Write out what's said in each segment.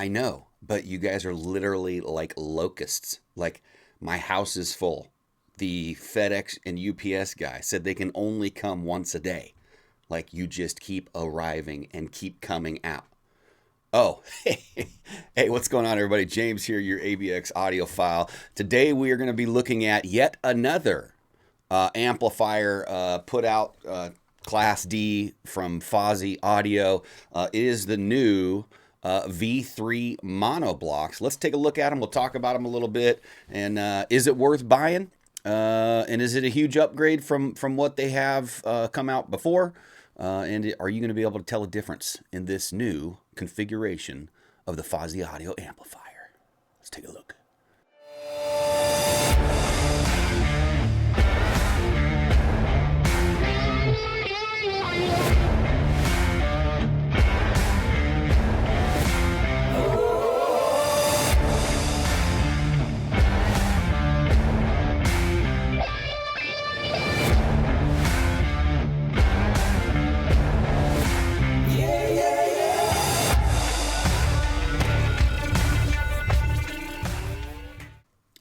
know, but you guys are literally like locusts. Like, my house is full. The FedEx and UPS guy said they can only come once a day. Like, you just keep arriving and keep coming out. Oh, hey, what's going on, everybody? James here, your ABX audiophile. Today we are going to be looking at yet another amplifier put out Class D from Fosi Audio. It is the new V3 mono blocks. Let's take a look at them. We'll talk about them a little bit. And is it worth buying? And is it a huge upgrade from what they have come out before? And are you going to be able to tell a difference in this new configuration of the Fosi Audio amplifier? Let's take a look.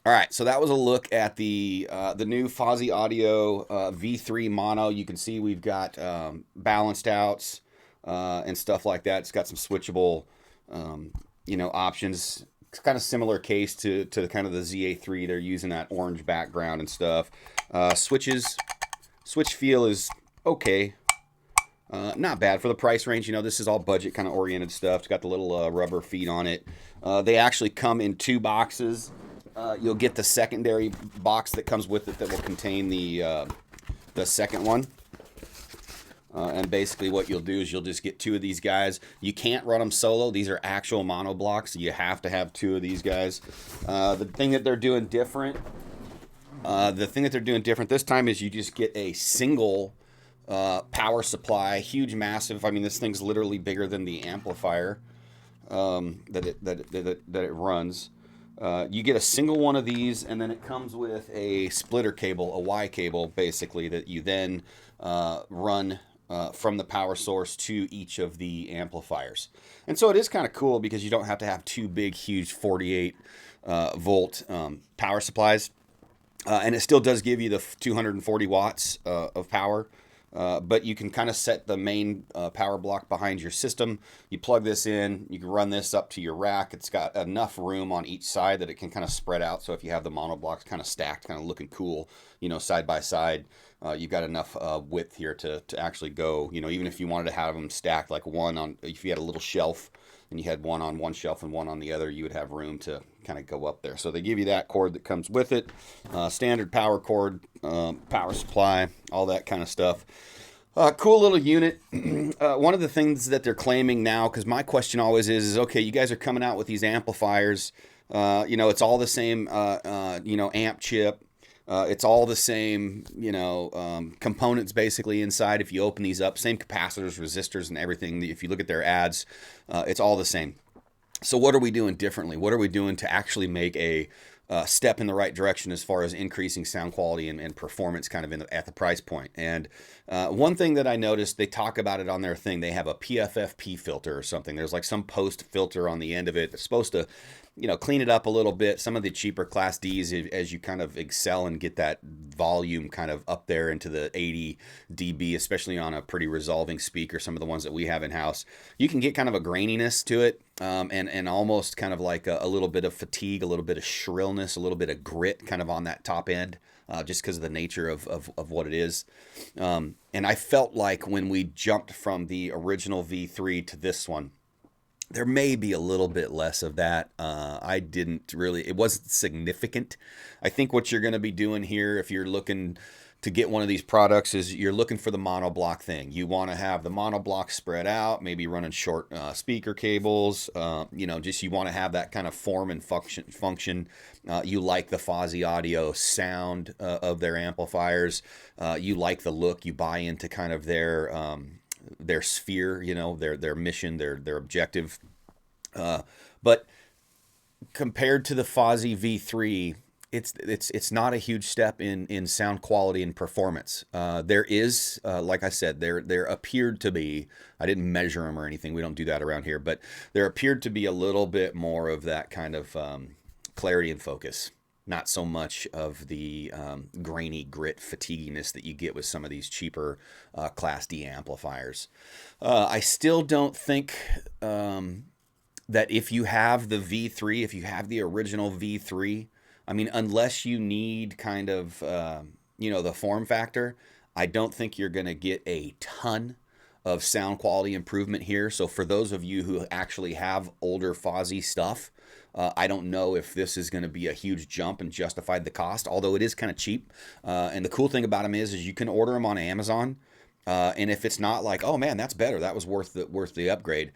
All right, so that was a look at the new Fosi Audio V3 mono. You can see we've got balanced outs and stuff like that. It's got some switchable, options. It's kind of similar case to kind of the ZA3. They're using that orange background and stuff. Switch feel is okay. Not bad for the price range. This is all budget kind of oriented stuff. It's got the little rubber feet on it. They actually come in 2 boxes. You'll get the secondary box that comes with it that will contain the second one. And basically what you'll do is you'll just get 2 of these guys. You can't run them solo. These are actual mono blocks. You have to have 2 of these guys. The thing that they're doing different this time is you just get a single power supply, huge, massive. I mean, this thing's literally bigger than the amplifier that it runs. You get a single one of these, and then it comes with a splitter cable, a Y cable, basically, that you then run from the power source to each of the amplifiers. And so it is kind of cool because you don't have to have 2 big, huge 48 volt power supplies. And it still does give you the 240 watts of power. But you can kind of set the main power block behind your system. You plug this in, you can run this up to your rack. It's got enough room on each side that it can kind of spread out. So if you have the mono blocks kind of stacked, kind of looking cool, side by side, you've got enough width here to actually go, even if you wanted to have them stacked like if you had a little shelf and you had one on one shelf and one on the other, you would have room to kind of go up there. So they give you that cord that comes with it, standard power cord, power supply, all that kind of stuff. Cool little unit. One of the things that they're claiming now, because my question always is okay, you guys are coming out with these amplifiers. It's all the same, amp chip. It's all the same, components basically inside. If you open these up, same capacitors, resistors, and everything. If you look at their ads, it's all the same. So what are we doing differently? What are we doing to actually make a step in the right direction as far as increasing sound quality and performance kind of at the price point? And one thing that I noticed, they talk about it on their thing. They have a PFFP filter or something. There's like some post filter on the end of it that's supposed to clean it up a little bit. Some of the cheaper Class Ds, as you kind of excel and get that volume kind of up there into the 80 dB, especially on a pretty resolving speaker, some of the ones that we have in house, you can get kind of a graininess to it, and almost kind of like a little bit of fatigue, a little bit of shrillness, a little bit of grit kind of on that top end, just because of the nature of what it is. And I felt like when we jumped from the original V3 to this one, there may be a little bit less of that. It wasn't significant. I think what you're going to be doing here, if you're looking to get one of these products, is you're looking for the mono block thing. You want to have the mono block spread out, maybe running short speaker cables. You want to have that kind of form and function. You like the Fosi Audio sound of their amplifiers. You like the look. You buy into kind of their sphere, their mission, their objective. But compared to the Fosi V3, it's not a huge step in sound quality and performance. There is, like I said, there appeared to be. I didn't measure them or anything. We don't do that around here, but there appeared to be a little bit more of that kind of clarity and focus. Not so much of the grainy grit fatiguiness that you get with some of these cheaper Class D amplifiers. I still don't think that if you have the V3, if you have the original V3, I mean, unless you need kind of, the form factor, I don't think you're going to get a ton of sound quality improvement here. So for those of you who actually have older Fosi stuff, I don't know if this is going to be a huge jump and justify the cost, although it is kind of cheap. And the cool thing about them is you can order them on Amazon. And if it's not like, oh man, that's better, that was worth the upgrade,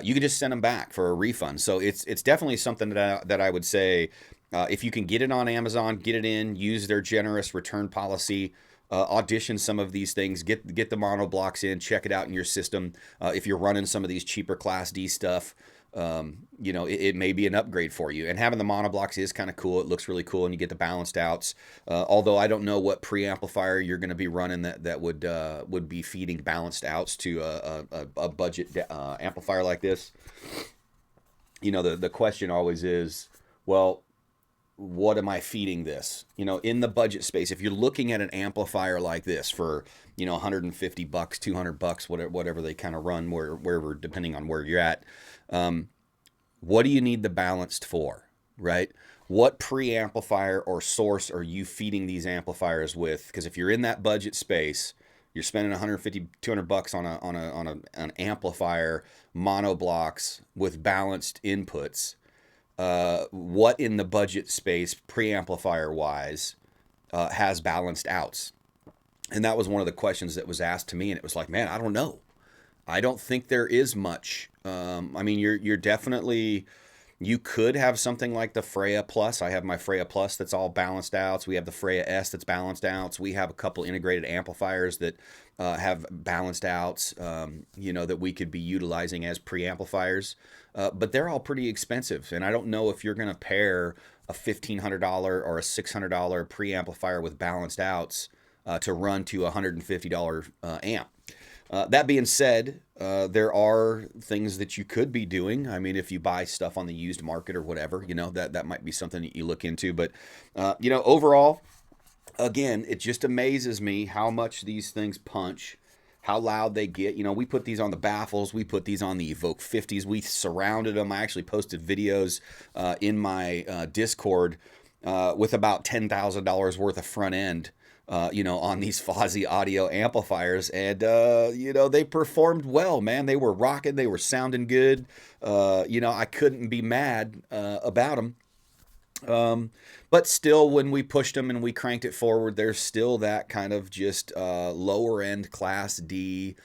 you can just send them back for a refund. So it's definitely something that I would say, if you can get it on Amazon, get it in, use their generous return policy, audition some of these things, get the mono blocks in, check it out in your system. If you're running some of these cheaper Class D stuff, it may be an upgrade for you. And having the monoblocks is kind of cool. It looks really cool, and you get the balanced outs. Although I don't know what preamplifier you're going to be running that would be feeding balanced outs to a budget amplifier like this. The question always is, well, what am I feeding this? In the budget space, if you're looking at an amplifier like this for, $150, $200, whatever they kind of run, wherever, depending on where you're at, what do you need the balanced for, right? What preamplifier or source are you feeding these amplifiers with? Because if you're in that budget space, you're spending $150, $200 on an amplifier, mono blocks with balanced inputs. What in the budget space, preamplifier wise, has balanced outs? And that was one of the questions that was asked to me, and it was like, man, I don't know. I don't think there is much. You're definitely, you could have something like the Freya Plus. I have my Freya Plus that's all balanced outs. We have the Freya S that's balanced outs. We have a couple integrated amplifiers that have balanced outs, that we could be utilizing as preamplifiers. But they're all pretty expensive. And I don't know if you're going to pair a $1,500 or a $600 preamplifier with balanced outs to run to a $150 amp. That being said, there are things that you could be doing. I mean, if you buy stuff on the used market or whatever, that might be something that you look into. But, overall, again, it just amazes me how much these things punch, how loud they get. We put these on the Baffles. We put these on the Evoke 50s. We surrounded them. I actually posted videos in my Discord with about $10,000 worth of front end. On these Fosi audio amplifiers, and they performed well, man. They were rocking, they were sounding good. I couldn't be mad about them. But still, when we pushed them and we cranked it forward, there's still that kind of just lower end Class D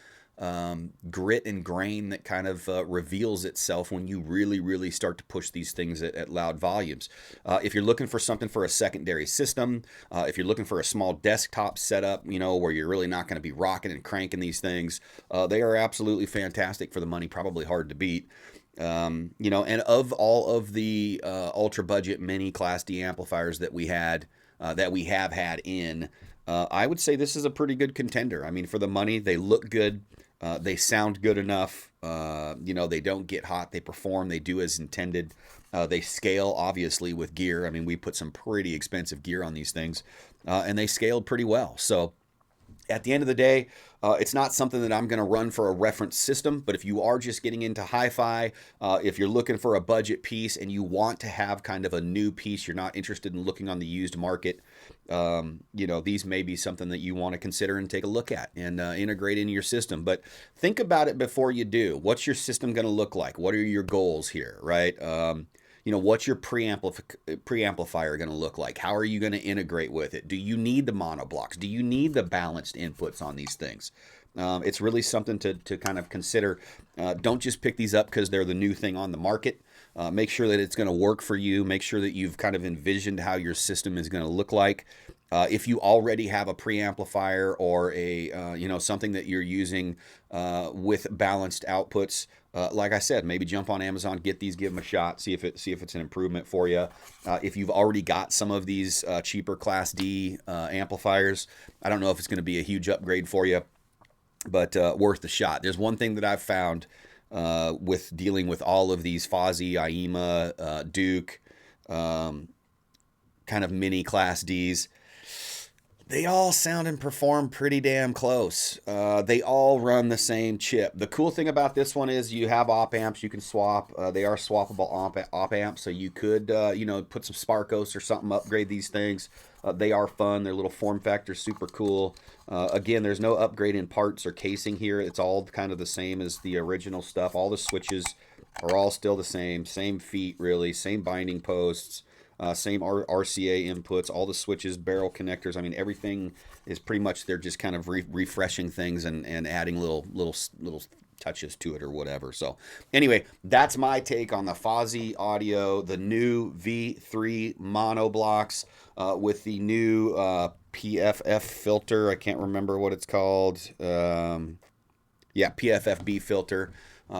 grit and grain that kind of reveals itself when you really, really start to push these things at loud volumes. If you're looking for something for a secondary system, if you're looking for a small desktop setup, where you're really not going to be rocking and cranking these things, they are absolutely fantastic for the money, probably hard to beat. And of all of the ultra budget mini Class D amplifiers that we have had in, I would say this is a pretty good contender. I mean, for the money, they look good. They sound good enough. They don't get hot. They perform. They do as intended. They scale, obviously, with gear. I mean, we put some pretty expensive gear on these things, and they scaled pretty well. So at the end of the day, it's not something that I'm going to run for a reference system, but if you are just getting into hi-fi, if you're looking for a budget piece and you want to have kind of a new piece, you're not interested in looking on the used market, these may be something that you want to consider and take a look at and integrate into your system. But think about it before you do. What's your system going to look like? What are your goals here, right? What's your preamplifier going to look like? How are you going to integrate with it? Do you need the mono blocks? Do you need the balanced inputs on these things? It's really something to kind of consider. Don't just pick these up because they're the new thing on the market. Make sure that it's going to work for you. Make sure that you've kind of envisioned how your system is going to look like. If you already have a preamplifier or a something that you're using with balanced outputs, like I said, maybe jump on Amazon, get these, give them a shot, see if it's an improvement for you. If you've already got some of these cheaper Class D amplifiers, I don't know if it's going to be a huge upgrade for you, but worth the shot. There's one thing that I've found with dealing with all of these Fosi, IEMA, Duke, kind of mini Class Ds. They all sound and perform pretty damn close. They all run the same chip. The cool thing about this one is you have op amps you can swap. They are swappable op amps, so you could, you know, put some Sparkos or something, upgrade these things. They are fun. Their little form factor is super cool. Again, there's no upgrade in parts or casing here. It's all kind of the same as the original stuff. All the switches are all still the same feet, really, same binding posts. Same RCA inputs, all the switches, barrel connectors. I mean, everything is pretty much, they're just kind of refreshing things and adding little touches to it or whatever. So anyway, that's my take on the Fosi Audio, the new V3 mono blocks with the new PFF filter. I can't remember what it's called. Yeah, PFFB filter.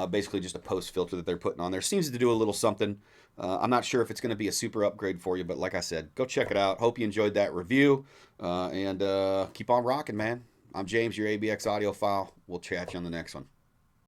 Basically just a post filter that they're putting on there. Seems to do a little something. I'm not sure if it's going to be a super upgrade for you, but like I said, go check it out. Hope you enjoyed that review, and keep on rocking, man. I'm James, your ABX audiophile. We'll chat you on the next one.